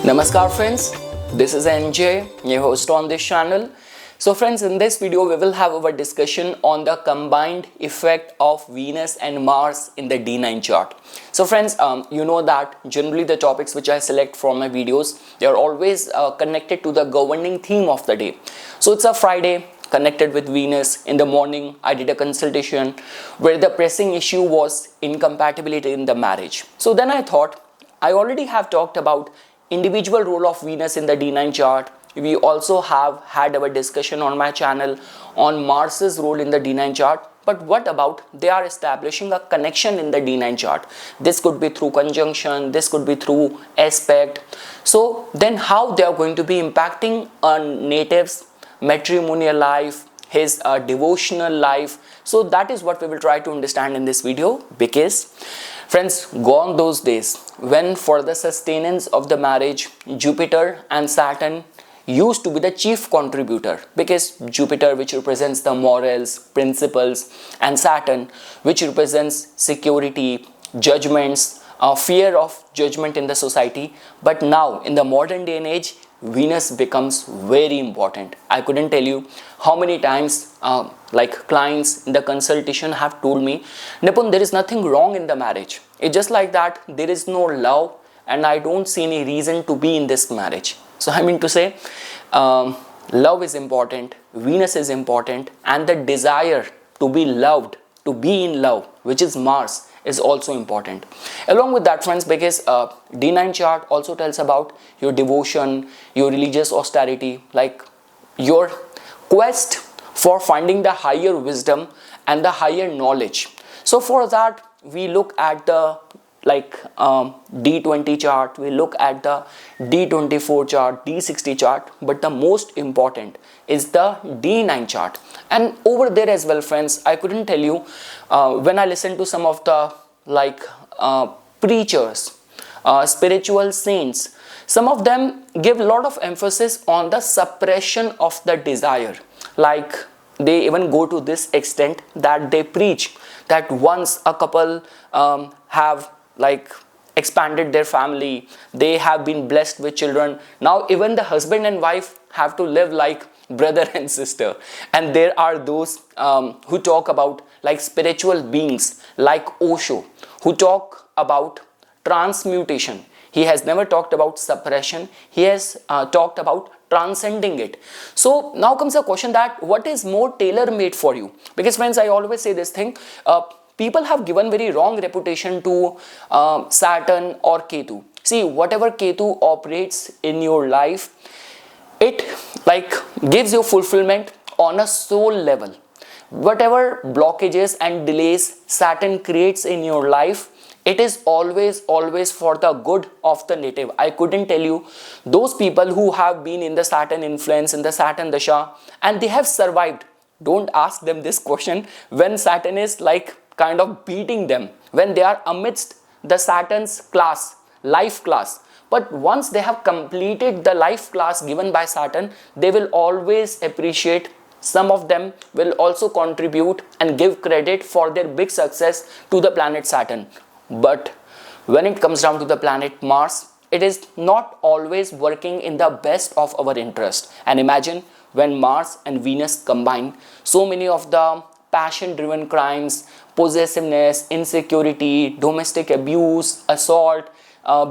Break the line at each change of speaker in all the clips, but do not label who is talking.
Namaskar friends, this is NJ, your host on this channel. So friends, in this video we will have our discussion on the combined effect of Venus and Mars in the D9 chart. So friends, you know that generally the topics which I select from my videos, they are always connected to the governing theme of the day. So it's a Friday, connected with Venus. In the morning I did a consultation where the pressing issue was incompatibility in the marriage. So then I thought, I already have talked about individual role of Venus in the D9 chart. We also have had our discussion on my channel on Mars's role in the D9 chart. But what about they are establishing a connection in the D9 chart? This could be through conjunction, this could be through aspect. So then how they are going to be impacting a native's matrimonial life, his devotional life. So that is what we will try to understand in this video, because friends, gone those days when for the sustenance of the marriage, Jupiter and Saturn used to be the chief contributor, because Jupiter, which represents the morals, principles, and Saturn, which represents security, judgments, fear of judgment in the society. But now in the modern day and age, Venus becomes very important. I couldn't tell you how many times like clients in the consultation have told me, Nipun, there is nothing wrong in the marriage. It's just like that there is no love and I don't see any reason to be in this marriage. So I mean to say, love is important, Venus is important, and the desire to be loved, to be in love, which is Mars, is also important. Along with that friends, because D9 chart also tells about your devotion, your religious austerity, like your quest for finding the higher wisdom and the higher knowledge. So for that we look at the D20 chart, we look at the D24 chart, D60 chart, but the most important is the D9 chart. And over there as well friends, I couldn't tell you, when I listen to some of the preachers, spiritual saints, some of them give a lot of emphasis on the suppression of the desire. Like they even go to this extent that they preach that once a couple have expanded their family, they have been blessed with children, now even the husband and wife have to live like brother and sister. And there are those who talk about spiritual beings like Osho, who talk about transmutation. He has never talked about suppression, he has talked about transcending it. So now comes the question that what is more tailor-made for you? Because friends, I always say this thing, people have given very wrong reputation to Saturn or Ketu. See, whatever Ketu operates in your life, it gives you fulfillment on a soul level. Whatever blockages and delays Saturn creates in your life, it is always for the good of the native. I couldn't tell you those people who have been in the Saturn influence, in the Saturn Dasha, and they have survived. Don't ask them this question when Saturn is kind of beating them, when they are amidst the Saturn's class, life class. But once they have completed the life class given by Saturn, they will always appreciate. Some of them will also contribute and give credit for their big success to the planet Saturn. But when it comes down to the planet Mars, it is not always working in the best of our interest. And imagine when Mars and Venus combine, so many of the passion-driven crimes, possessiveness, insecurity, domestic abuse, assault,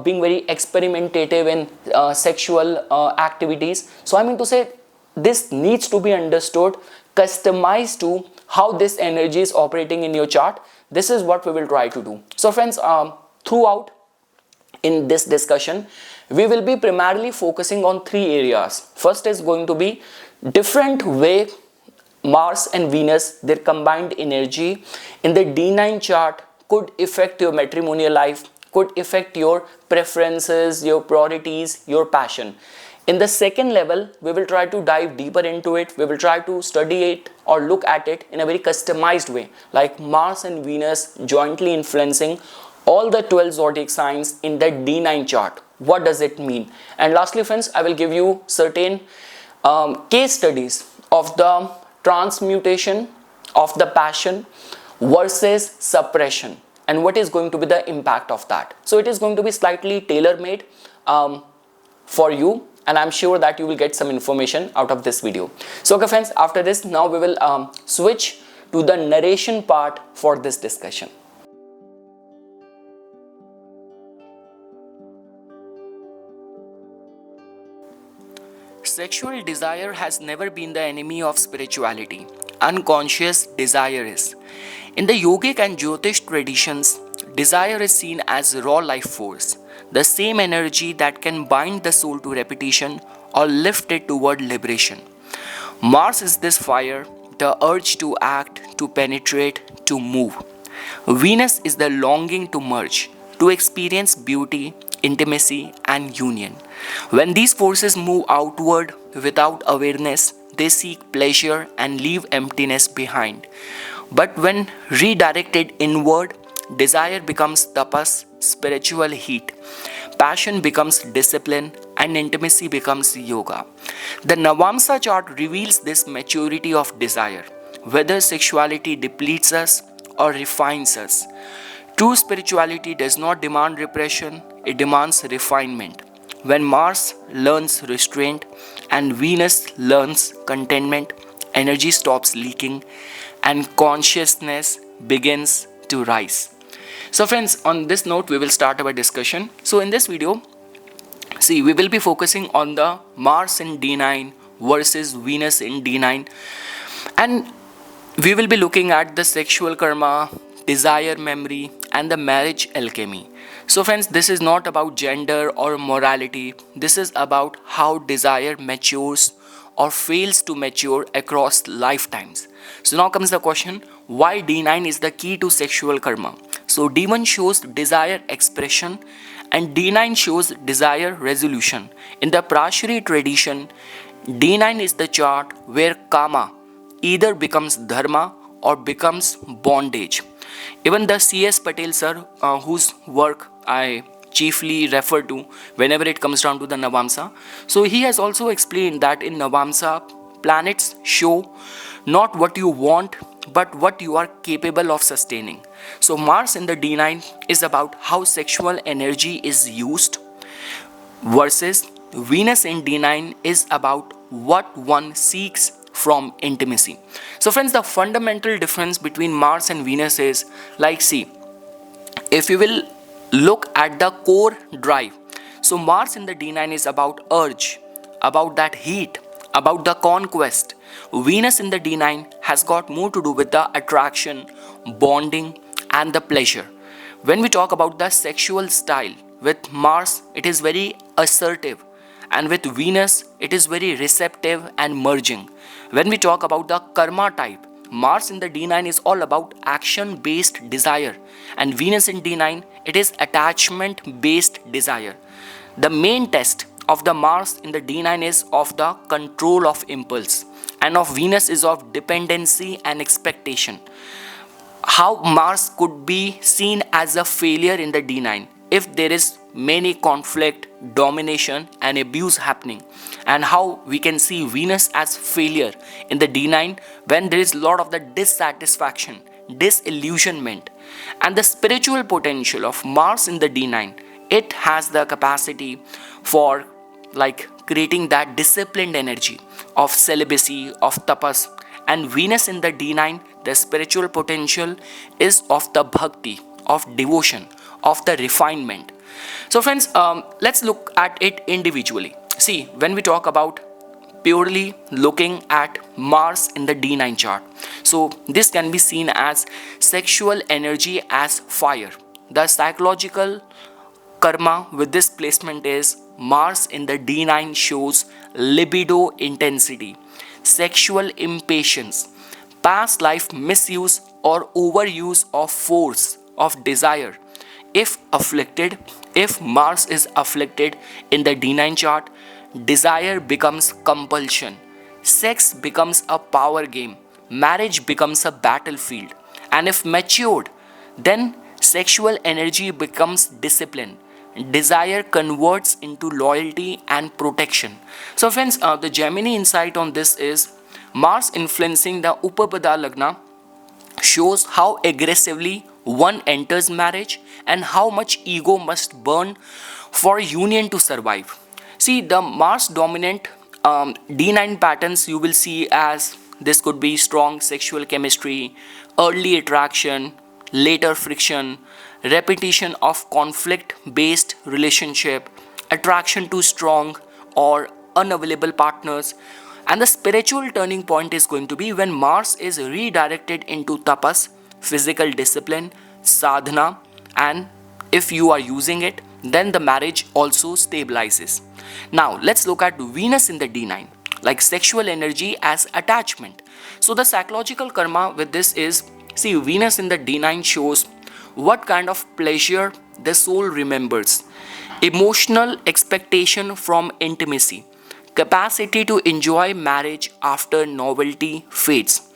being very experimentative in sexual activities. So I mean to say, this needs to be understood, customized to how this energy is operating in your chart. This is what we will try to do. So friends, throughout in this discussion, we will be primarily focusing on three areas. First is going to be different way Mars and Venus, their combined energy in the D9 chart could affect your matrimonial life, could affect your preferences, your priorities, your passion. In the second level, we will try to dive deeper into it. We will try to study it or look at it in a very customized way, like Mars and Venus jointly influencing all the 12 zodiac signs in the D9 chart. What does it mean? And lastly friends, I will give you certain case studies of the transmutation of the passion versus suppression, and what is going to be the impact of that. So it is going to be slightly tailor-made for you, and I'm sure that you will get some information out of this video. So okay friends, after this, now we will switch to the narration part for this discussion. Sexual desire has never been the enemy of spirituality. Unconscious desire is. In the yogic and Jyotish traditions, desire is seen as raw life force, the same energy that can bind the soul to repetition or lift it toward liberation. Mars is this fire, the urge to act, to penetrate, to move. Venus is the longing to merge, to experience beauty, intimacy, and union. When these forces move outward without awareness, they seek pleasure and leave emptiness behind. But when redirected inward, desire becomes tapas, spiritual heat. Passion becomes discipline, and intimacy becomes yoga. The Navāṁśa chart reveals this maturity of desire, whether sexuality depletes us or refines us. True spirituality does not demand repression, it demands refinement. When Mars learns restraint and Venus learns contentment, energy stops leaking and consciousness begins to rise. So friends, on this note, we will start our discussion. So in this video, see, we will be focusing on the Mars in D9 versus Venus in D9, and we will be looking at the sexual karma, desire memory, and the marriage alchemy. So friends, this is not about gender or morality. This is about how desire matures or fails to mature across lifetimes. So now comes the question, why D9 is the key to sexual karma? So D1 shows desire expression and D9 shows desire resolution. In the Parāśarī tradition, D9 is the chart where kama either becomes dharma or becomes bondage. Even the C.S. Patel sir, whose work I chiefly refer to whenever it comes down to the Navāṁśa, so he has also explained that in Navāṁśa, planets show not what you want but what you are capable of sustaining. So Mars in the D9 is about how sexual energy is used, versus Venus in D9 is about what one seeks from intimacy. So friends, the fundamental difference between Mars and Venus is, like, see, if you will look at the core drive, so Mars in the D9 is about urge, about that heat, about the conquest. Venus in the D9 has got more to do with the attraction, bonding, and the pleasure. When we talk about the sexual style, with Mars it is very assertive, and with Venus it is very receptive and merging. When we talk about the karma type, Mars in the D9 is all about action-based desire, and Venus in D9, it is attachment-based desire. The main test of the Mars in the D9 is of the control of impulse, and of Venus is of dependency and expectation. How Mars could be seen as a failure in the D9 if there is many conflict, domination, and abuse happening, and how we can see Venus as failure in the D9 when there is a lot of the dissatisfaction, disillusionment. And the spiritual potential of Mars in the D9, it has the capacity for creating that disciplined energy of celibacy, of tapas. And Venus in the D9, the spiritual potential is of the bhakti, of devotion, of the refinement. So friends, let's look at it individually. See, when we talk about purely looking at Mars in the D9 chart, so this can be seen as sexual energy as fire. The psychological karma with this placement is Mars in the D9 shows libido intensity, sexual impatience, past life misuse or overuse of force, of desire. If Mars is afflicted in the D9 chart, desire becomes compulsion, sex becomes a power game, marriage becomes a battlefield, and if matured, then sexual energy becomes discipline. Desire converts into loyalty and protection. So friends, the Jaimini insight on this is Mars influencing the Upapada Lagna shows how aggressively one enters marriage and how much ego must burn for union to survive. See, the Mars dominant D9 patterns you will see as this could be strong sexual chemistry, early attraction, later friction, repetition of conflict based relationship, attraction to strong or unavailable partners. And the spiritual turning point is going to be when Mars is redirected into tapas, physical discipline, sadhana, and if you are using it, then the marriage also stabilizes. Now, let's look at Venus in the D9, like sexual energy as attachment. So, the psychological karma with this is, see, Venus in the D9 shows what kind of pleasure the soul remembers, emotional expectation from intimacy, capacity to enjoy marriage after novelty fades.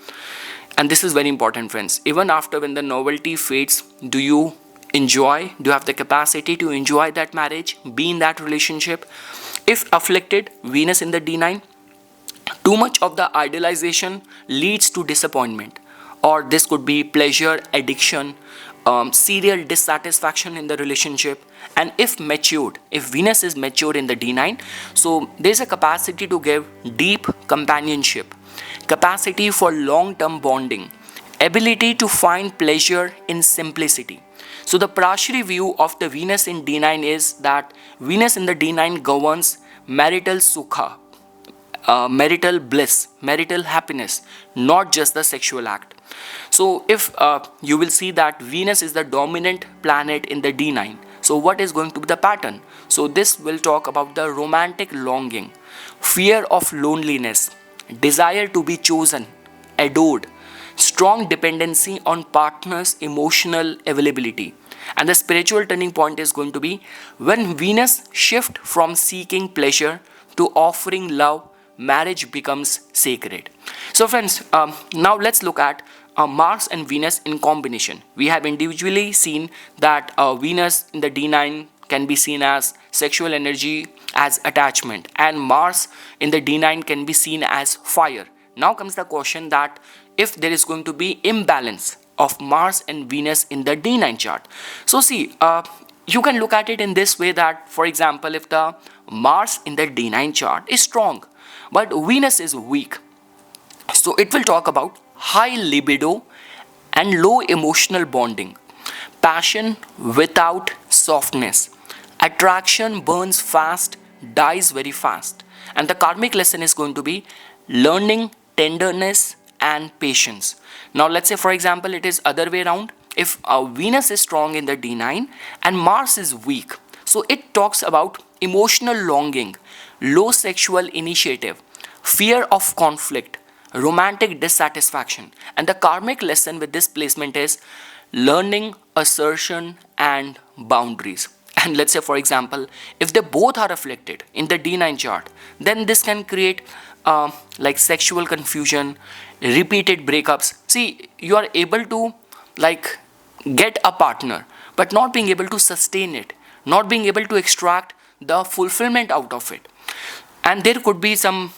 And this is very important, friends. Even after when the novelty fades, do you have the capacity to enjoy that marriage, be in that relationship? If afflicted, Venus in the D9, too much of the idealization leads to disappointment, or this could be pleasure addiction, serial dissatisfaction in the relationship. And if matured, if Venus is matured in the D9, so there's a capacity to give deep companionship, capacity for long-term bonding, ability to find pleasure in simplicity. So the Parāśarī view of the Venus in D9 is that Venus in the D9 governs marital sukha, marital bliss, marital happiness, not just the sexual act. So if you will see that Venus is the dominant planet in the D9, so what is going to be the pattern? So this will talk about the romantic longing, fear of loneliness, desire to be chosen, adored, strong dependency on partner's emotional availability. And the spiritual turning point is going to be when Venus shifts from seeking pleasure to offering love, marriage becomes sacred. So friends, now let's look at Mars and Venus in combination. We have individually seen that Venus in the D9 can be seen as sexual energy, as attachment, and Mars in the D9 can be seen as fire. Now comes the question that if there is going to be imbalance of Mars and Venus in the D9 chart. So see, you can look at it in this way that, for example, if the Mars in the D9 chart is strong, but Venus is weak, so it will talk about high libido and low emotional bonding, passion without softness, attraction burns fast, dies very fast. And the karmic lesson is going to be learning tenderness and patience. Now let's say, for example, it is other way around. If Venus is strong in the D9 and Mars is weak, so it talks about emotional longing, low sexual initiative, fear of conflict, romantic dissatisfaction. And the karmic lesson with this placement is learning assertion and boundaries. And let's say, for example, if they both are afflicted in the D9 chart, then this can create like sexual confusion, repeated breakups. See, you are able to like get a partner, but not being able to sustain it, not being able to extract the fulfillment out of it. And there could be some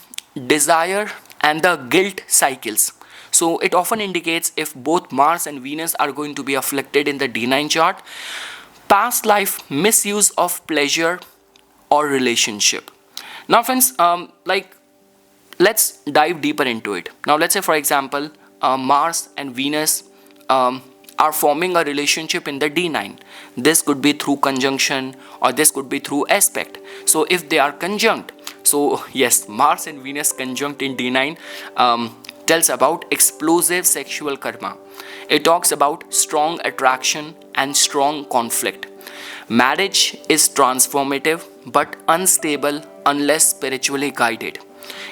desire and the guilt cycles. So it often indicates if both Mars and Venus are going to be afflicted in the D9 chart, past life misuse of pleasure or relationship. Now friends, let's dive deeper into it. Now let's say, for example, Mars and Venus are forming a relationship in the D9. This could be through conjunction or this could be through aspect. So if they are conjunct, so yes, Mars and Venus conjunct in D9 tells about explosive sexual karma. It talks about strong attraction and strong conflict. Marriage is transformative but unstable unless spiritually guided.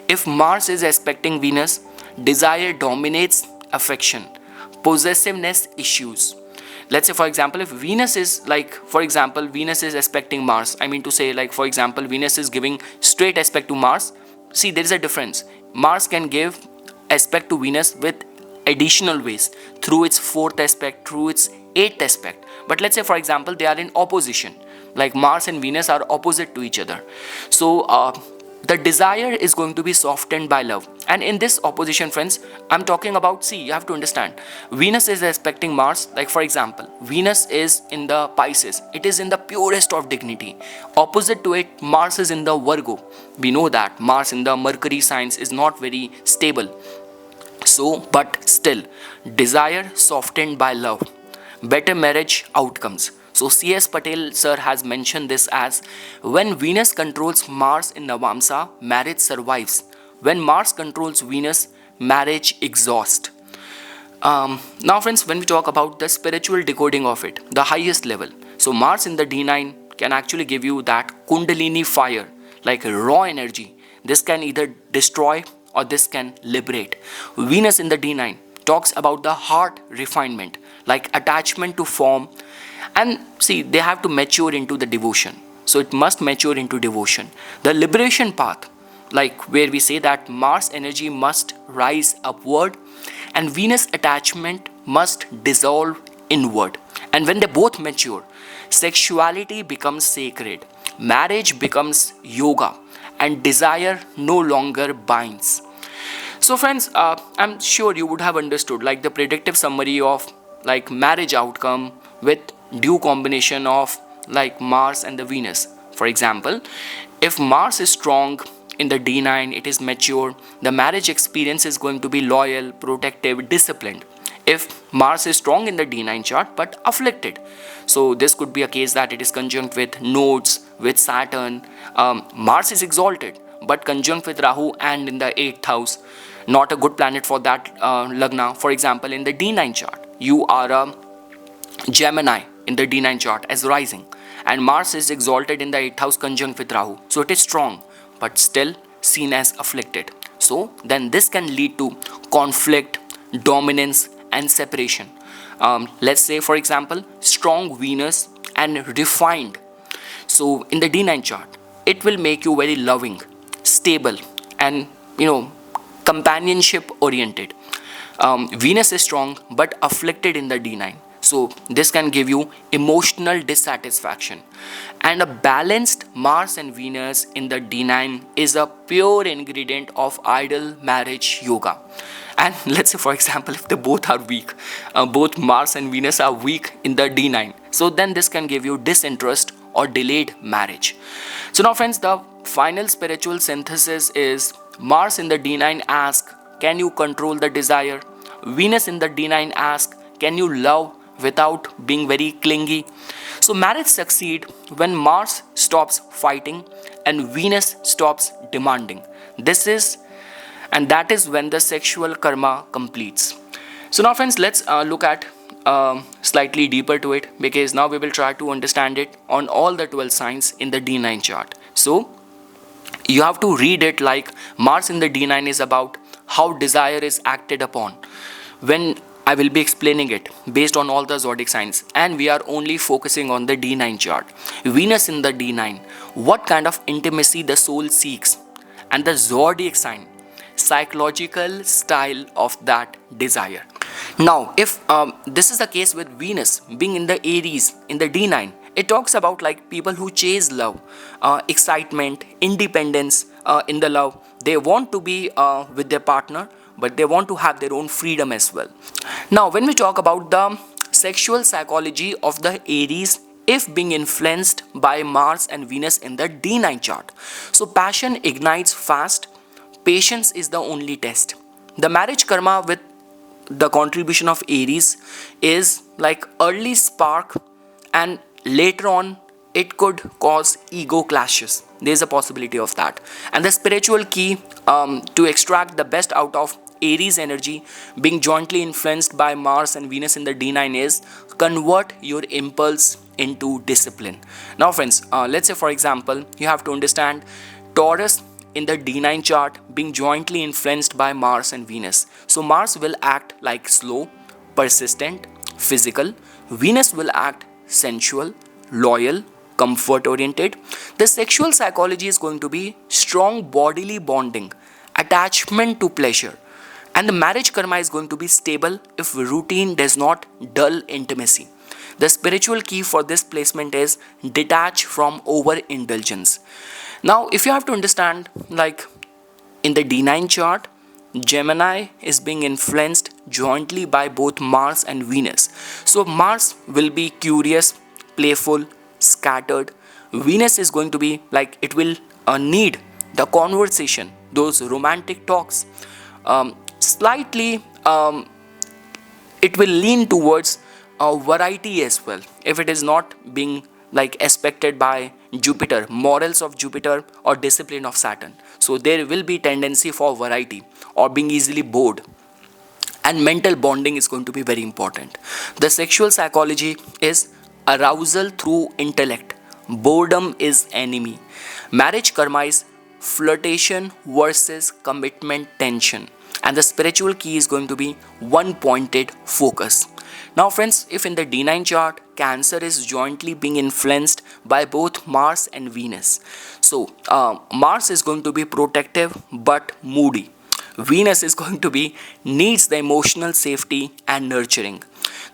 If Mars is aspecting Venus, desire dominates affection, possessiveness issues. Let's say, for example, if Venus is Venus is aspecting Mars, I mean to say, like, for example, Venus is giving straight aspect to Mars. See, there is a difference. Mars can give aspect to Venus with additional ways, through its fourth aspect, through its eighth aspect. But let's say, for example, they are in opposition, like Mars and Venus are opposite to each other. So the desire is going to be softened by love. And in this opposition, friends, I'm talking about, see, you have to understand, Venus is aspecting Mars. Like for example, Venus is in the Pisces, it is in the purest of dignity. Opposite to it, Mars is in the Virgo. We know that Mars in the Mercury signs is not very stable. So, but still, desire softened by love, better marriage outcomes. So C.S. Patel sir has mentioned this as, when Venus controls Mars in Navāṁśa, marriage survives. When Mars controls Venus, marriage exhausts. Now friends, when we talk about the spiritual decoding of it, the highest level. So Mars in the D9 can actually give you that Kundalini fire, like raw energy. This can either destroy or this can liberate. Venus in the D9 talks about the heart refinement, like attachment to form. And see, they have to mature into the devotion. So it must mature into devotion. The liberation path, like where we say that Mars energy must rise upward and Venus attachment must dissolve inward. And when they both mature, sexuality becomes sacred, marriage becomes yoga, and desire no longer binds. So friends, I'm sure you would have understood like the predictive summary of like marriage outcome with due combination of like Mars and the Venus. For example, if Mars is strong in the D9, it is mature, the marriage experience is going to be loyal, protective, disciplined. If Mars is strong in the D9 chart but afflicted, so this could be a case that it is conjunct with nodes, with Saturn. Mars is exalted but conjunct with Rahu and in the 8th house, not a good planet for that Lagna. For example, in the D9 chart, you are a Jaimini in the D9 chart as rising, and Mars is exalted in the 8th house conjunct with Rahu. So it is strong but still seen as afflicted. So then this can lead to conflict, dominance and separation. Let's say for example, strong Venus and refined. So in the D9 chart, it will make you very loving, stable and companionship oriented. Venus is strong but afflicted in the D9. So this can give you emotional dissatisfaction. And a balanced Mars and Venus in the D9 is a pure ingredient of ideal marriage yoga. And let's say for example, if they both are weak, both Mars and Venus are weak in the D9, so then this can give you disinterest or delayed marriage. So now friends, the final spiritual synthesis is Mars in the D9 asks, can you control the desire? Venus in the D9 asks, can you love without being very clingy? So marriage succeeds when Mars stops fighting and Venus stops demanding. That is when the sexual karma completes. So now friends, let's look at slightly deeper to it, because now we will try to understand it on all the 12 signs in the D9 chart. So you have to read it like Mars in the D9 is about how desire is acted upon. When I will be explaining it based on all the zodiac signs, and we are only focusing on the D9 chart. Venus in the D9, what kind of intimacy the soul seeks, and the zodiac sign, psychological style of that desire. Now, if this is the case with Venus being in the Aries in the D9, it talks about like people who chase love, excitement, independence in the love. They want to be with their partner, but they want to have their own freedom as well. Now, when we talk about the sexual psychology of the Aries, if being influenced by Mars and Venus in the D9 chart, so passion ignites fast, patience is the only test. The marriage karma with the contribution of Aries is like early spark, and later on it could cause ego clashes. There is a possibility of that. And the spiritual key to extract the best out of Aries energy being jointly influenced by Mars and Venus in the D9 is convert your impulse into discipline. Now friends, let's say for example, you have to understand Taurus in the D9 chart being jointly influenced by Mars and Venus. So Mars will act like slow, persistent, physical. Venus will act sensual, loyal, comfort oriented. The sexual psychology is going to be strong bodily bonding, attachment to pleasure. And the marriage karma is going to be stable if routine does not dull intimacy. The spiritual key for this placement is detach from overindulgence. Now if you have to understand, like in the D9 chart, Gemini is being influenced jointly by both Mars and Venus. So Mars will be curious, playful, scattered. Venus is going to be like, it will need the conversation, those romantic talks. Slightly it will lean towards variety as well, if it is not being like expected by Jupiter, morals of Jupiter or discipline of Saturn. So there will be tendency for variety or being easily bored, and mental bonding is going to be very important. The sexual psychology is arousal through intellect. Boredom is enemy. Marriage karma is flirtation versus commitment tension. And the spiritual key is going to be one pointed focus. Now friends, if in the D9 chart, Cancer is jointly being influenced by both Mars and Venus. So Mars is going to be protective but moody. Venus is going to be needs the emotional safety and nurturing.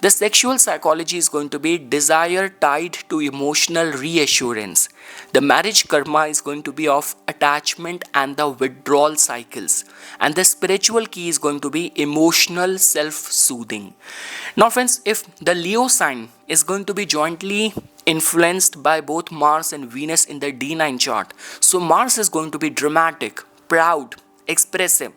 The sexual psychology is going to be desire tied to emotional reassurance. The marriage karma is going to be of attachment and the withdrawal cycles. And the spiritual key is going to be emotional self-soothing. Now friends, if the Leo sign is going to be jointly influenced by both Mars and Venus in the D9 chart, so Mars is going to be dramatic, proud, expressive.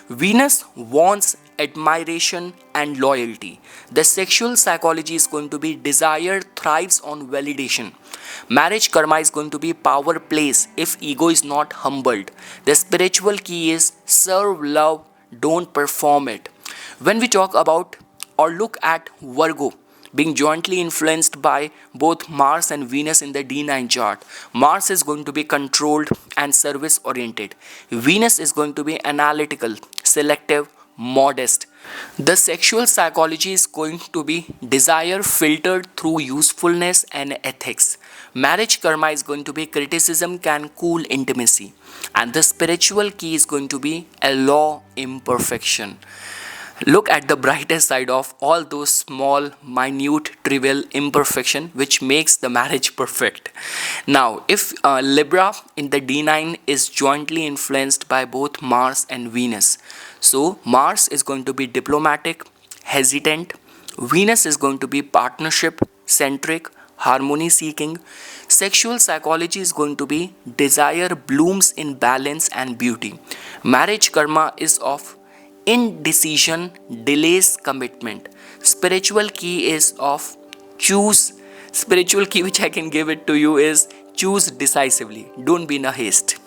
Venus wants admiration and loyalty. The sexual psychology is going to be desire thrives on validation. Marriage karma is going to be power plays if ego is not humbled. The spiritual key is serve love, don't perform it. When we talk about or look at Virgo being jointly influenced by both Mars and Venus in the D9 chart, Mars is going to be controlled and service oriented. Venus is going to be analytical, selective, modest. The sexual psychology is going to be desire filtered through usefulness and ethics. Marriage karma is going to be criticism can cool intimacy. And the spiritual key is going to be allow imperfection. Look at the brighter side of all those small, minute, trivial imperfection which makes the marriage perfect. Now, if Libra in the D9 is jointly influenced by both Mars and Venus, so Mars is going to be diplomatic, hesitant. Venus is going to be partnership, centric, harmony seeking. Sexual psychology is going to be desire blooms in balance and beauty. Marriage karma is of indecision, delays commitment. Spiritual key is of choose. Spiritual key which I can give it to you is choose decisively. Don't be in a haste.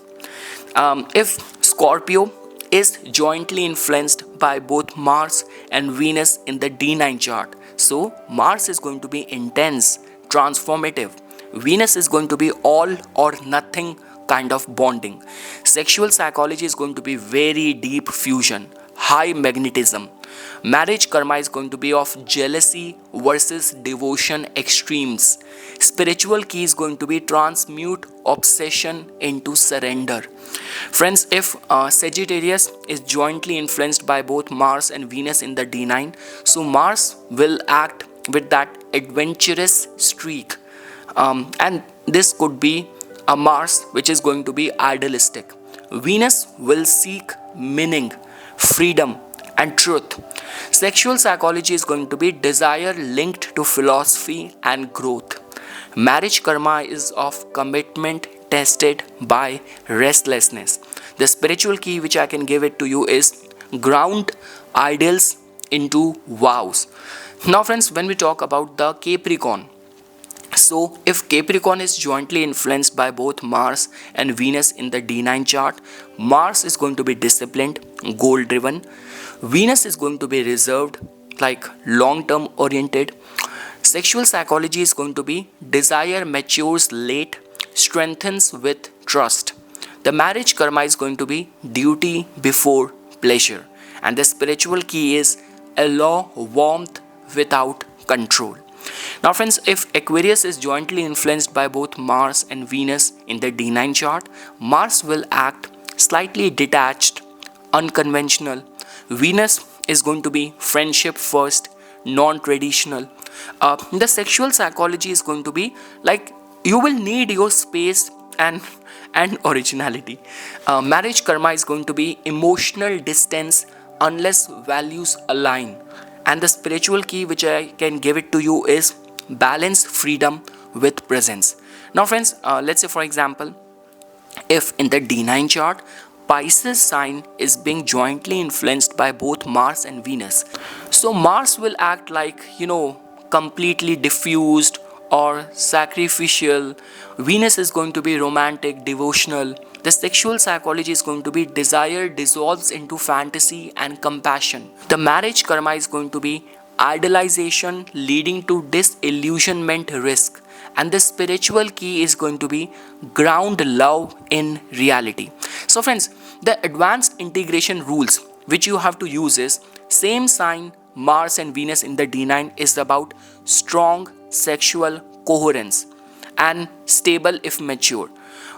If Scorpio is jointly influenced by both Mars and Venus in the D9 chart, so Mars is going to be intense, transformative. Venus is going to be all or nothing kind of bonding. Sexual psychology is going to be very deep fusion, high magnetism. Marriage karma is going to be of jealousy versus devotion extremes. Spiritual key is going to be transmute obsession into surrender. Friends, if Sagittarius is jointly influenced by both Mars and Venus in the D9, so Mars will act with that adventurous streak. And this could be a Mars which is going to be idealistic. Venus will seek meaning, freedom and truth. Sexual psychology is going to be desire linked to philosophy and growth. Marriage karma is of commitment tested by restlessness. The spiritual key which I can give it to you is ground ideals into vows. Now friends, when we talk about the Capricorn, so if Capricorn is jointly influenced by both Mars and Venus in the D9 chart, Mars is going to be disciplined, goal driven. Venus is going to be reserved, like long-term oriented. Sexual psychology is going to be desire matures late, strengthens with trust. The marriage karma is going to be duty before pleasure. And the spiritual key is allow warmth without control. Now friends, if Aquarius is jointly influenced by both Mars and Venus in the D9 chart, Mars will act slightly detached, unconventional. Venus is going to be friendship first, non-traditional. The sexual psychology is going to be like you will need your space and originality. Marriage karma is going to be emotional distance unless values align. And the spiritual key which I can give it to you is balance freedom with presence. Now friends, let's say for example, if in the D9 chart, Pisces sign is being jointly influenced by both Mars and Venus. So Mars will act like, completely diffused or sacrificial. Venus is going to be romantic, devotional. The sexual psychology is going to be desire dissolves into fantasy and compassion. The marriage karma is going to be idealization leading to disillusionment risk. And the spiritual key is going to be ground love in reality. So friends, the advanced integration rules which you have to use is same sign Mars and Venus in the D9 is about strong sexual coherence and stable if mature.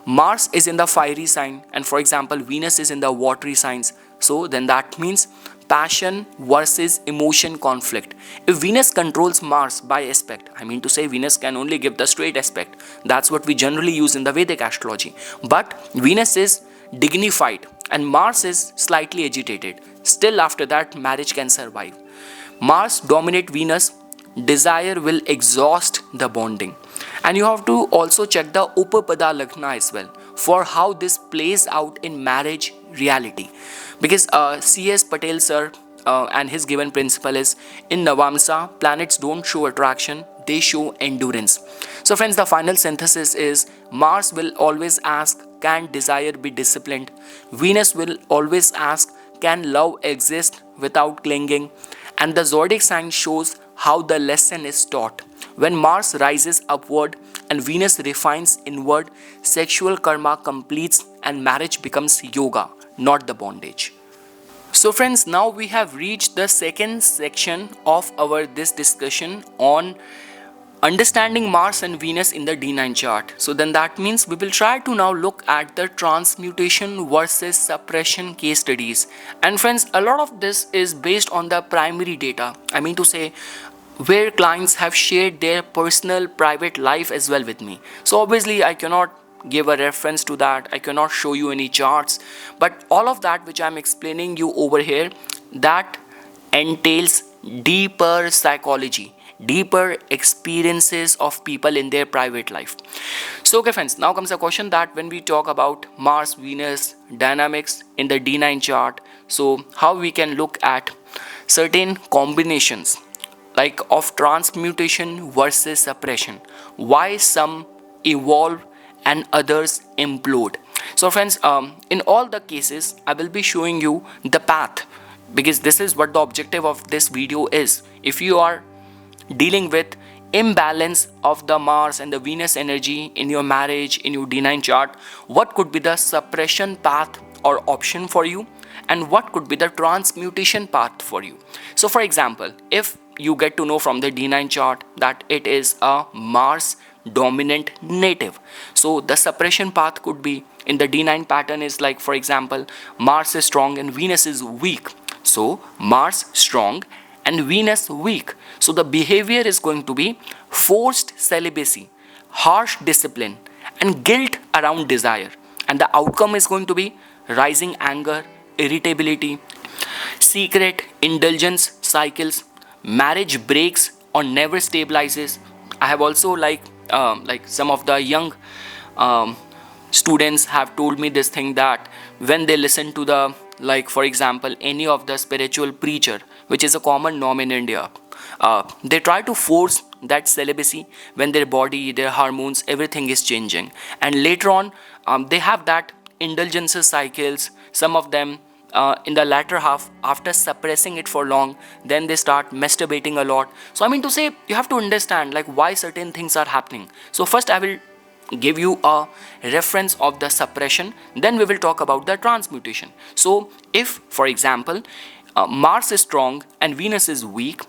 Mars is in the fiery sign and for example Venus is in the watery signs. So then that means passion versus emotion conflict. If Venus controls Mars by aspect, I mean to say Venus can only give the straight aspect. That's what we generally use in the Vedic astrology. But Venus is dignified and Mars is slightly agitated. Still after that marriage can survive. Mars dominate Venus, desire will exhaust the bonding. And you have to also check the Upapada Lagna as well for how this plays out in marriage reality. Because C.S. Patel sir and his given principle is in Navāṁśa, planets don't show attraction, they show endurance. So friends, the final synthesis is Mars will always ask, can desire be disciplined? Venus will always ask, can love exist without clinging? And the zodiac sign shows how the lesson is taught. When Mars rises upward and Venus refines inward, sexual karma completes and marriage becomes yoga, not the bondage. So friends, now we have reached the second section of our this discussion on understanding Mars and Venus in the D9 chart. So then that means we will try to now look at the transmutation versus suppression case studies. And friends, a lot of this is based on the primary data. I mean to say where clients have shared their personal private life as well with me. So obviously I cannot give a reference to that. I cannot show you any charts, but all of that which I'm explaining you over here, that entails deeper psychology, deeper experiences of people in their private life. So okay friends, now comes the question that when we talk about Mars Venus dynamics in the D9 chart, so how we can look at certain combinations like of transmutation versus suppression, why some evolve and others implode. So friends, in all the cases I will be showing you the path, because this is what the objective of this video is. If you are dealing with imbalance of the Mars and the Venus energy in your marriage, in your D9 chart, what could be the suppression path or option for you, and what could be the transmutation path for you. So for example, if you get to know from the D9 chart that it is a Mars dominant native, so the suppression path could be in the D9 pattern is like, for example, Mars is strong and Venus is weak. So Mars strong and Venus weak. So the behavior is going to be forced celibacy, harsh discipline, and guilt around desire. And the outcome is going to be rising anger, irritability, secret indulgence cycles, marriage breaks or never stabilizes. I have also like some of the young students have told me this thing, that when they listen to the, like for example, any of the spiritual preacher, which is a common norm in India, they try to force that celibacy when their body, their hormones, everything is changing, and later on they have that indulgence cycles. Some of them in the latter half, after suppressing it for long, then they start masturbating a lot. So I mean to say, you have to understand like why certain things are happening. So first I will give you a reference of the suppression, then we will talk about the transmutation. So if for example Mars is strong and Venus is weak,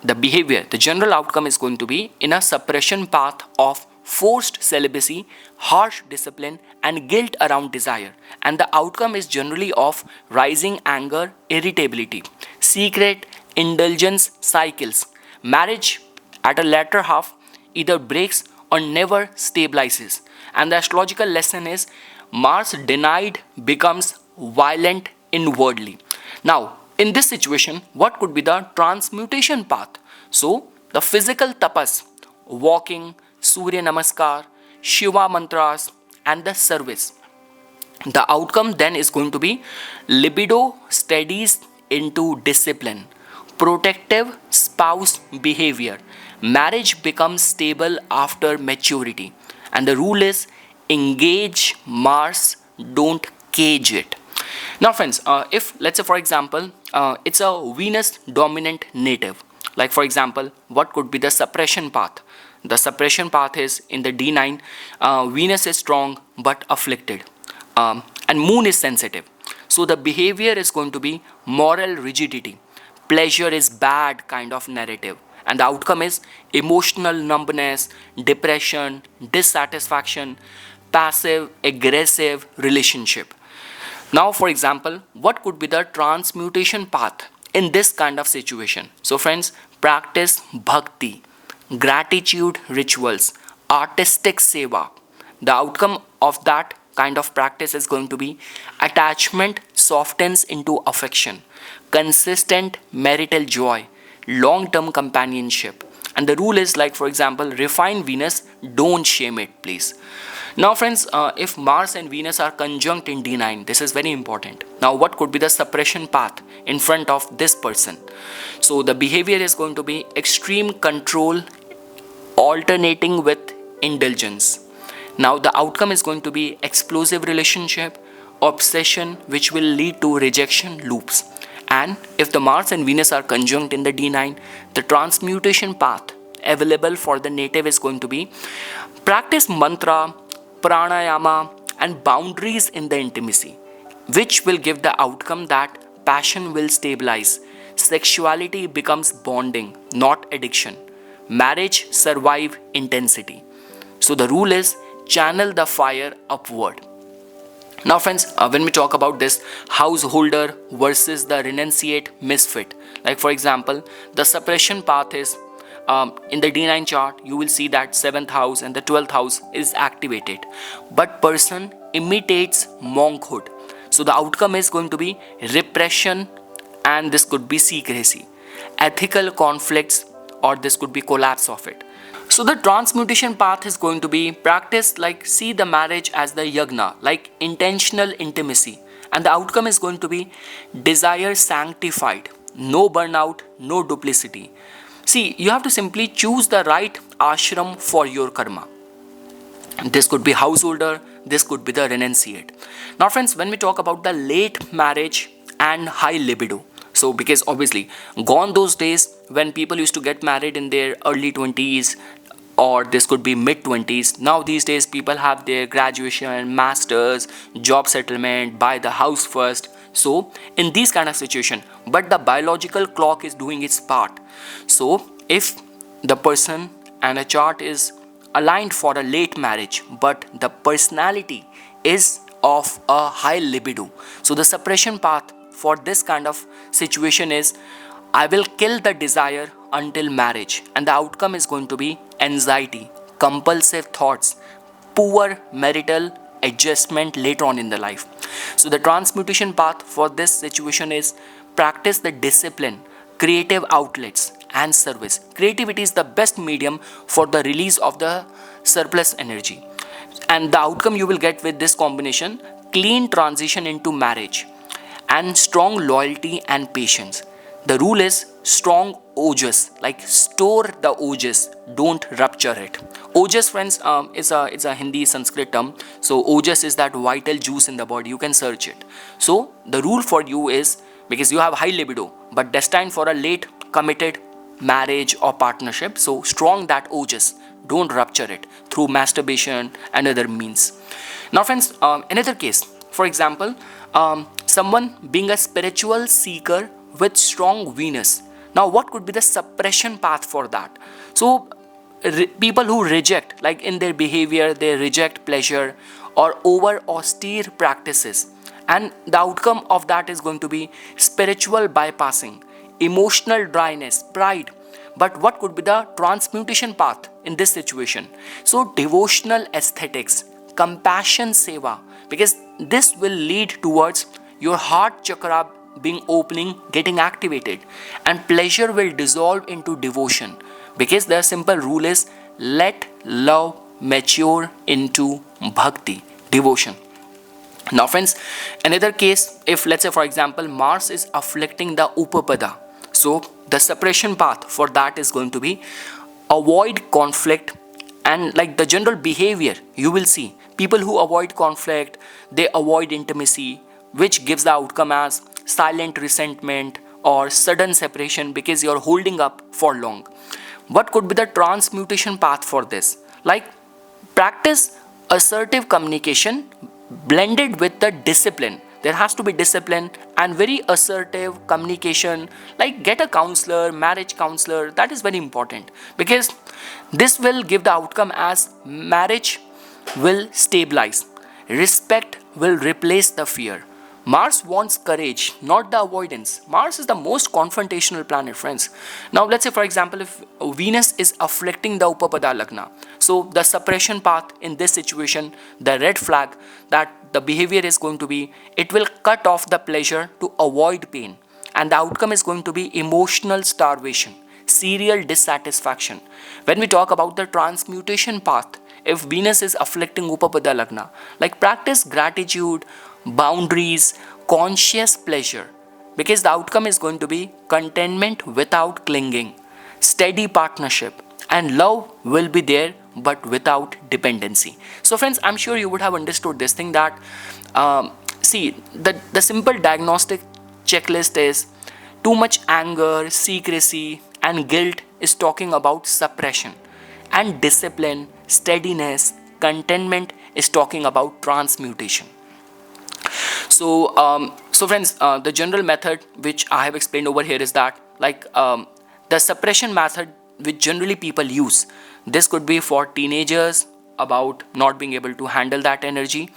the behavior, the general outcome is going to be in a suppression path of forced celibacy, harsh discipline, and guilt around desire. And the outcome is generally of rising anger, irritability, secret indulgence cycles. Marriage at a latter half either breaks or never stabilizes. And the astrological lesson is Mars denied becomes violent inwardly. Now, in this situation, what could be the transmutation path? So, the physical tapas, walking, Surya Namaskar, Shiva mantras, and the service. The outcome then is going to be libido steadies into discipline, protective spouse behavior, marriage becomes stable after maturity, and the rule is engage Mars, don't cage it. Now, friends, if let's say for example, it's a Venus dominant native, like for example, what could be the suppression path? The suppression path is in the D9, Venus is strong but afflicted, and Moon is sensitive. So the behavior is going to be moral rigidity, pleasure is bad kind of narrative, and the outcome is emotional numbness, depression, dissatisfaction, passive aggressive relationship. Now, for example, what could be the transmutation path in this kind of situation? So friends, practice bhakti, gratitude rituals, artistic seva. The outcome of that kind of practice is going to be attachment softens into affection, consistent marital joy, long-term companionship. And the rule is like for example, refine Venus, don't shame it, please. Now friends, if Mars and Venus are conjunct in D9, this is very important. Now what could be the suppression path in front of this person? So the behavior is going to be extreme control alternating with indulgence. Now the outcome is going to be explosive relationship, obsession which will lead to rejection loops. And if the Mars and Venus are conjunct in the D9, the transmutation path available for the native is going to be practice mantra, pranayama and boundaries in the intimacy, which will give the outcome that passion will stabilize, sexuality becomes bonding, not addiction, marriage survive intensity. So the rule is channel the fire upward. Now friends, when we talk about this householder versus the renunciate misfit, like for example, the suppression path is in the D9 chart, you will see that 7th house and the 12th house is activated, but person imitates monkhood. So the outcome is going to be repression, and this could be secrecy, ethical conflicts, or this could be collapse of it. So the transmutation path is going to be practice like see the marriage as the yagna, like intentional intimacy, and the outcome is going to be desire sanctified, no burnout, no duplicity. See, you have to simply choose the right ashram for your karma. This could be householder, this could be the renunciate. Now friends, when we talk about the late marriage and high libido, so because obviously gone those days when people used to get married in their early 20s, or this could be mid 20s. Now these days people have their graduation, masters, job settlement, buy the house first. So in these kind of situation, but the biological clock is doing its part. So if the person and a chart is aligned for a late marriage, but the personality is of a high libido, so the suppression path for this kind of situation is I will kill the desire until marriage, and the outcome is going to be anxiety, compulsive thoughts, poor marital adjustment later on in the life. So the transmutation path for this situation is practice the discipline, creative outlets and service. Creativity is the best medium for the release of the surplus energy, and the outcome you will get with this combination, clean transition into marriage and strong loyalty and patience. The rule is strong ojas, like store the ojas, don't rupture it. Ojas, friends, it's a Hindi Sanskrit term. So ojas is that vital juice in the body. You can search it. So the rule for you is, because you have high libido but destined for a late committed marriage or partnership, so strong that ojas, don't rupture it through masturbation and other means. Now friends, another case, for example, someone being a spiritual seeker with strong Venus. Now what could be the suppression path for that? So people who reject, like in their behavior, they reject pleasure or over austere practices, and the outcome of that is going to be spiritual bypassing, emotional dryness, pride. But what could be the transmutation path in this situation. So devotional aesthetics, compassion seva, because this will lead towards your heart chakra being opening, getting activated, and pleasure will dissolve into devotion, because the simple rule is let love mature into bhakti, devotion. Now friends, another case, if let's say for example Mars is afflicting the Upapada, so the suppression path for that is going to be avoid conflict. And like the general behavior, you will see people who avoid conflict, they avoid intimacy, which gives the outcome as silent resentment or sudden separation because you're holding up for long. What could be the transmutation path for this? Like practice assertive communication blended with the discipline. There has to be discipline and very assertive communication. Like get a counselor, marriage counselor, that is very important, because this will give the outcome as marriage will stabilize, respect will replace the fear. Mars wants courage, not the avoidance. Mars is the most confrontational planet, friends. Now let's say for example if Venus is afflicting the Upapada Lagna, so the suppression path in this situation, the red flag that the behavior is going to be, it will cut off the pleasure to avoid pain, and the outcome is going to be emotional starvation, serial dissatisfaction. When we talk about the transmutation path, if Venus is afflicting Upapada Lagna, like practice gratitude, boundaries, conscious pleasure, because the outcome is going to be contentment without clinging, steady partnership, and love will be there but without dependency. So friends, I'm sure you would have understood this thing that see the simple diagnostic checklist is too much anger, secrecy and guilt is talking about suppression, and discipline, steadiness, contentment is talking about transmutation. So friends, the general method which I have explained over here is that like the suppression method which generally people use, this could be for teenagers about not being able to handle that energy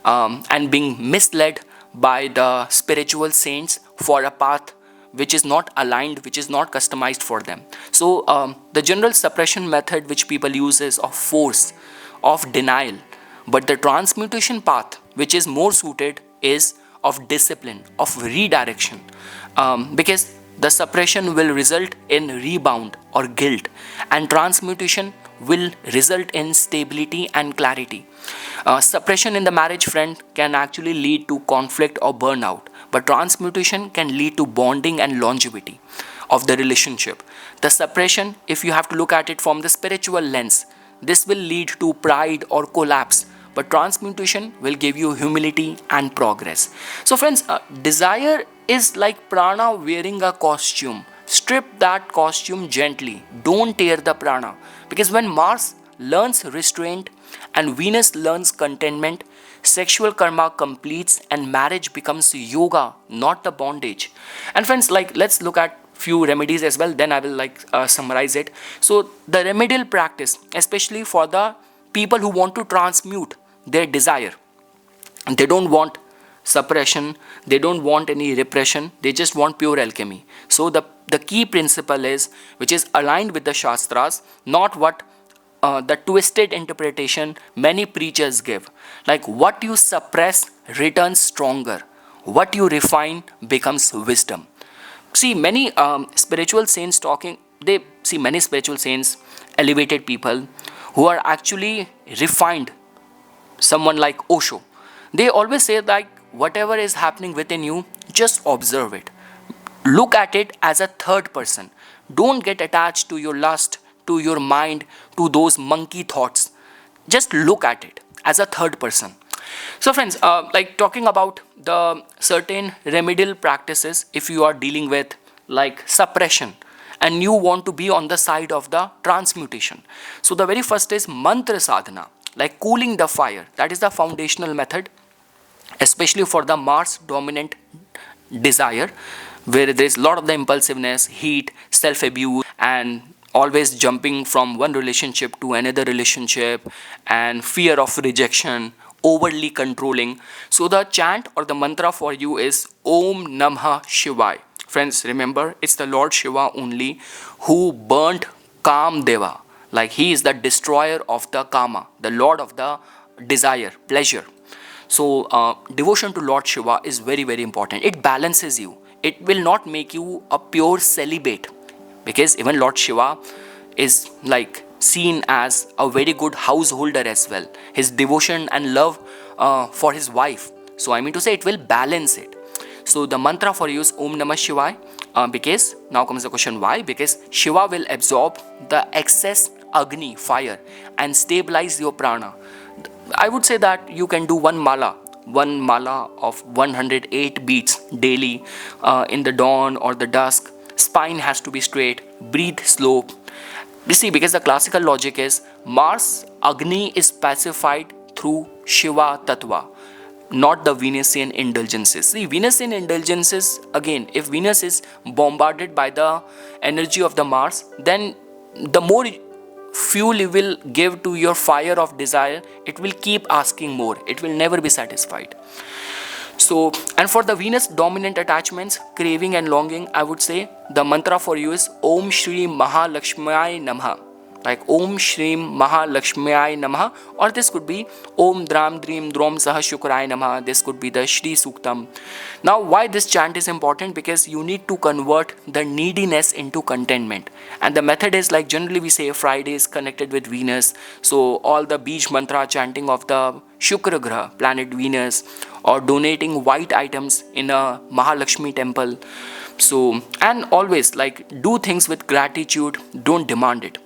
and being misled by the spiritual saints for a path which is not aligned, which is not customized for them. So the general suppression method which people use is of force, of denial, but the transmutation path which is more suited is of discipline, of redirection, because the suppression will result in rebound or guilt, and transmutation will result in stability and clarity. Suppression in the marriage, friend, can actually lead to conflict or burnout, but transmutation can lead to bonding and longevity of the relationship. The suppression, if you have to look at it from the spiritual lens, this will lead to pride or collapse, but transmutation will give you humility and progress. So friends, desire is like prana wearing a costume. Strip that costume gently. Don't tear the prana. Because when Mars learns restraint and Venus learns contentment, sexual karma completes and marriage becomes yoga, not the bondage. And friends, like let's look at few remedies as well, then I will summarize it. So the remedial practice, especially for the people who want to transmute their desire, they don't want suppression, they don't want any repression, they just want pure alchemy. So the key principle is, which is aligned with the Shastras, not what the twisted interpretation many preachers give. Like what you suppress returns stronger, what you refine becomes wisdom. See many spiritual saints talking, they see many spiritual saints, elevated people who are actually refined, someone like Osho, they always say like whatever is happening within you, just observe it. Look at it as a third person. Don't get attached to your lust, to your mind, to those monkey thoughts. Just look at it as a third person. So friends, like talking about the certain remedial practices, if you are dealing with like suppression and you want to be on the side of the transmutation. So the very first is mantra sadhana, like cooling the fire. That is the foundational method, especially for the Mars dominant desire, where there is a lot of the impulsiveness, heat, self-abuse, and always jumping from one relationship to another relationship, and fear of rejection, overly controlling. So the chant or the mantra for you is Om Namah Shivaya. Friends, remember, it's the Lord Shiva only who burnt Kamdeva, Like he is the destroyer of the karma, the lord of the desire, pleasure. So devotion to Lord Shiva is very, very important. It balances you. It will not make you a pure celibate, because even Lord Shiva is like seen as a very good householder as well. His devotion and love for his wife. So I mean to say, it will balance it. So the mantra for you is Om Namah Shivaya, because now comes the question why? Because Shiva will absorb the excess Agni, fire, and stabilize your prana. I would say that you can do one mala of 108 beats daily in the dawn or the dusk. Spine has to be straight, breathe slow. You see, because the classical logic is Mars, Agni is pacified through Shiva Tattva, not the Venusian indulgences. See, Venusian indulgences, again, if Venus is bombarded by the energy of the Mars, then the more fuel you will give to your fire of desire, it will keep asking more. It will never be satisfied. So, and for the Venus dominant attachments, craving and longing, I would say the mantra for you is Om Shri Mahalakshmiyai Namaha. Like Om Shri Mahalakshmiyai Namaha, or this could be Om Dram Dream Drom Saha Shukrai Namaha. This could be the Shri Suktam. Now, why this chant is important? Because you need to convert the neediness into contentment. And the method is like generally we say Friday is connected with Venus. So all the Bij mantra chanting of the Shukra Graha, planet Venus, or donating white items in a Mahalakshmi temple. So, and always like do things with gratitude, don't demand it.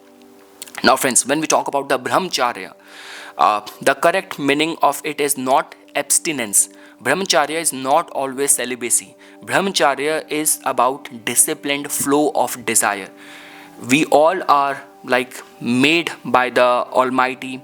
Now friends, when we talk about the Brahmacharya, the correct meaning of it is not abstinence. Brahmacharya is not always celibacy. Brahmacharya is about disciplined flow of desire. We all are like made by the Almighty.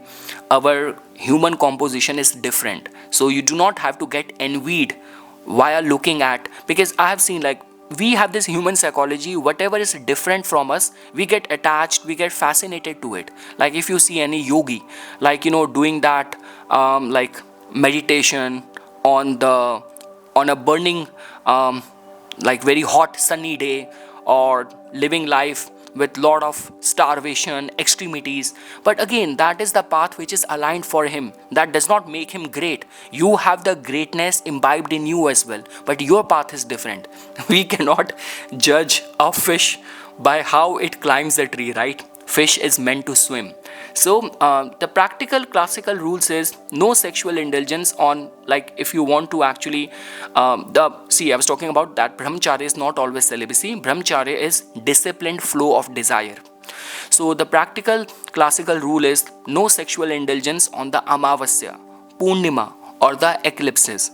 Our human composition is different. So you do not have to get envied while looking at, because I have seen like we have this human psychology, whatever is different from us, we get attached, we get fascinated to it. Like if you see any yogi, like doing that like meditation on a burning like very hot sunny day, or living life with lot of starvation, extremities. But again, that is the path which is aligned for him. That does not make him great. You have the greatness imbibed in you as well, but your path is different. We cannot judge a fish by how it climbs the tree, right? Fish is meant to swim. So the practical classical rules is no sexual indulgence on, like if you want to actually I was talking about that Brahmacharya is not always celibacy. Brahmacharya is disciplined flow of desire. So the practical classical rule is no sexual indulgence on the Amavasya, Purnima, or the eclipses.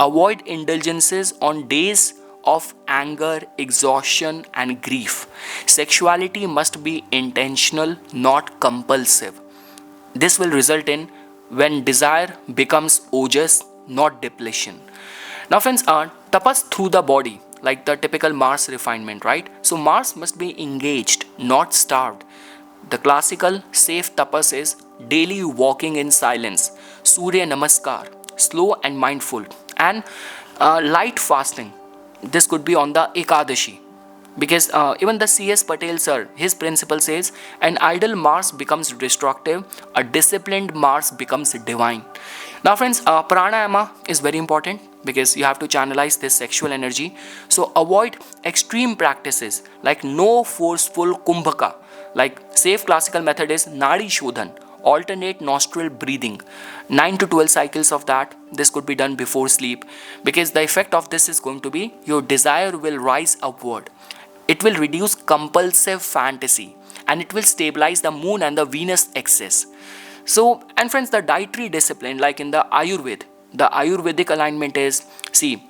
Avoid indulgences on days of anger, exhaustion, and grief. Sexuality must be intentional, not compulsive. This will result in when desire becomes ojas, not depletion. Now friends, tapas through the body, like the typical Mars refinement, right? So Mars must be engaged, not starved. The classical safe tapas is daily walking in silence, Surya Namaskar, slow and mindful, and light fasting. This could be on the Ekadashi, because even the C.S. Patel sir, his principle says, an idle Mars becomes destructive, a disciplined Mars becomes divine. Now friends, pranayama is very important because you have to channelize this sexual energy. So avoid extreme practices like no forceful kumbhaka. Like safe classical method is Nadi Shodhan, alternate nostril breathing, 9 to 12 cycles of that. This could be done before sleep, because the effect of this is going to be your desire will rise upward. It will reduce compulsive fantasy, and it will stabilize the moon and the Venus excess. So, and friends, the dietary discipline, like in the Ayurveda, the Ayurvedic alignment is, see,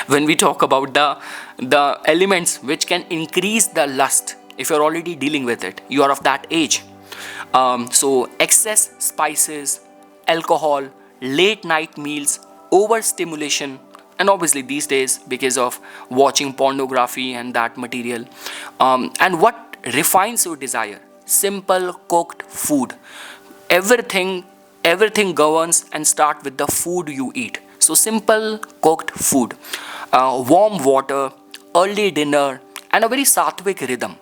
when we talk about the elements which can increase the lust, if you're already dealing with it, you are of that age. So excess spices, alcohol, late night meals, overstimulation, and obviously these days because of watching pornography and that material. And what refines your desire? Simple cooked food. Everything governs and start with the food you eat. So simple cooked food, warm water, early dinner, and a very sattvic rhythm.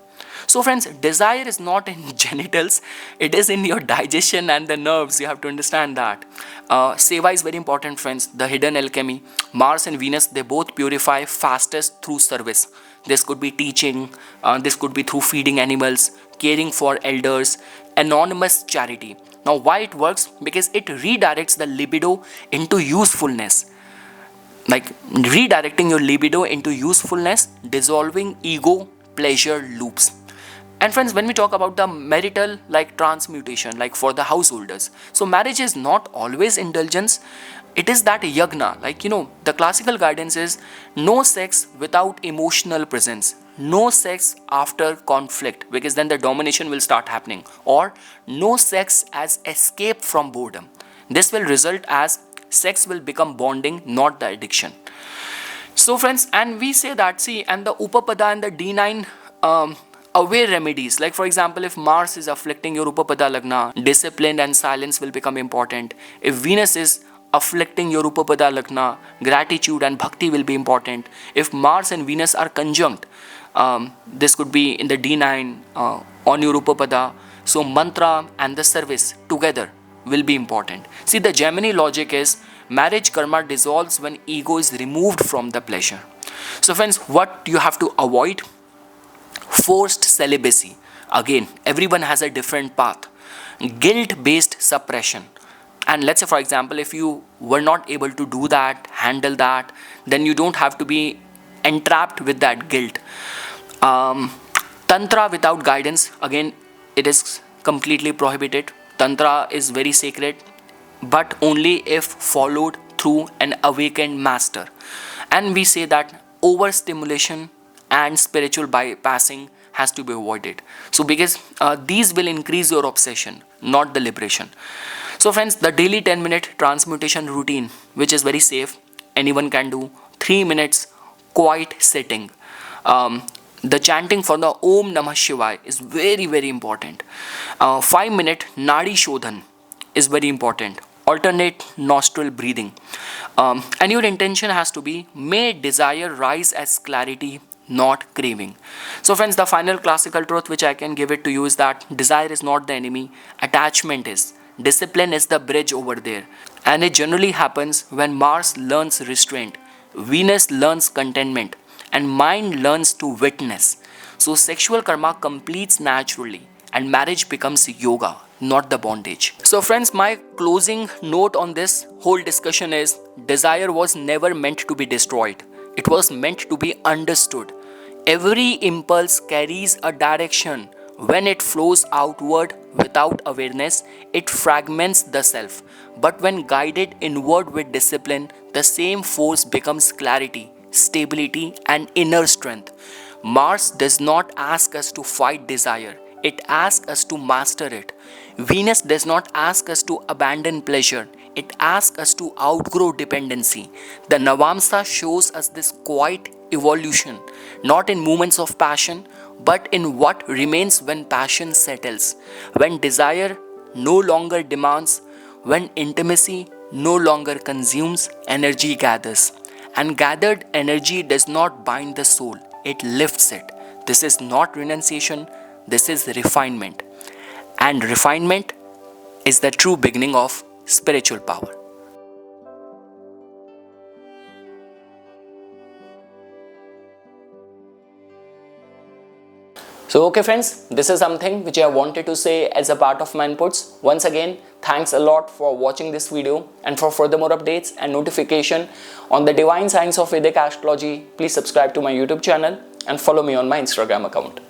So friends, desire is not in genitals, it is in your digestion and the nerves. You have to understand that. Seva is very important, friends. The hidden alchemy. Mars and Venus, they both purify fastest through service. This could be teaching, this could be through feeding animals, caring for elders, anonymous charity. Now why it works? Because it redirects the libido into usefulness. Like redirecting your libido into usefulness, dissolving ego pleasure loops. And friends, when we talk about the marital like transmutation, like for the householders, so marriage is not always indulgence, it is that yagna. Like, the classical guidance is no sex without emotional presence, no sex after conflict, because then the domination will start happening, or no sex as escape from boredom. This will result as sex will become bonding, not the addiction. So friends, and we say that, see, and the Upapada and the D9 aware remedies, like for example, if Mars is afflicting your Upapada Lagna, discipline and silence will become important. If Venus is afflicting your Upapada Lagna, gratitude and bhakti will be important. If Mars and Venus are conjunct, this could be in the D9 on your Upapada, so mantra and the service together will be important. See, the Jaimini logic is marriage karma dissolves when ego is removed from the pleasure. So friends, what you have to avoid? Forced celibacy. Again, everyone has a different path. Guilt-based suppression. And let's say, for example, if you were not able to do that, handle that, then you don't have to be entrapped with that guilt. Tantra without guidance, again, it is completely prohibited. Tantra is very sacred, but only if followed through an awakened master. And we say that overstimulation and spiritual bypassing has to be avoided. So because these will increase your obsession, not the liberation. So friends, the daily 10-minute transmutation routine, which is very safe, anyone can do. 3 minutes quiet sitting. The chanting for the Om Namah Shivaya is very, very important. 5-minute Nadi Shodhan is very important. Alternate nostril breathing. And your intention has to be, may desire rise as clarity, not craving. So friends, the final classical truth which I can give it to you is that desire is not the enemy, attachment is. Discipline is the bridge over there. And it generally happens when Mars learns restraint, Venus learns contentment, and mind learns to witness. So sexual karma completes naturally and marriage becomes yoga, not the bondage. So friends, my closing note on this whole discussion is desire was never meant to be destroyed. It was meant to be understood. Every impulse carries a direction. When it flows outward without awareness, it fragments the self. But when guided inward with discipline, the same force becomes clarity, stability, and inner strength. Mars does not ask us to fight desire. It asks us to master it. Venus does not ask us to abandon pleasure. It asks us to outgrow dependency. The Navāṁśa shows us this quiet evolution, not in moments of passion, but in what remains when passion settles, when desire no longer demands, when intimacy no longer consumes, energy gathers. And gathered energy does not bind the soul, it lifts it. This is not renunciation, this is refinement. And refinement is the true beginning of spiritual power. So okay friends, this is something which I wanted to say as a part of my inputs. Once again, thanks a lot for watching this video, and for further more updates and notification on the divine science of Vedic astrology, please subscribe to my YouTube channel and follow me on my Instagram account.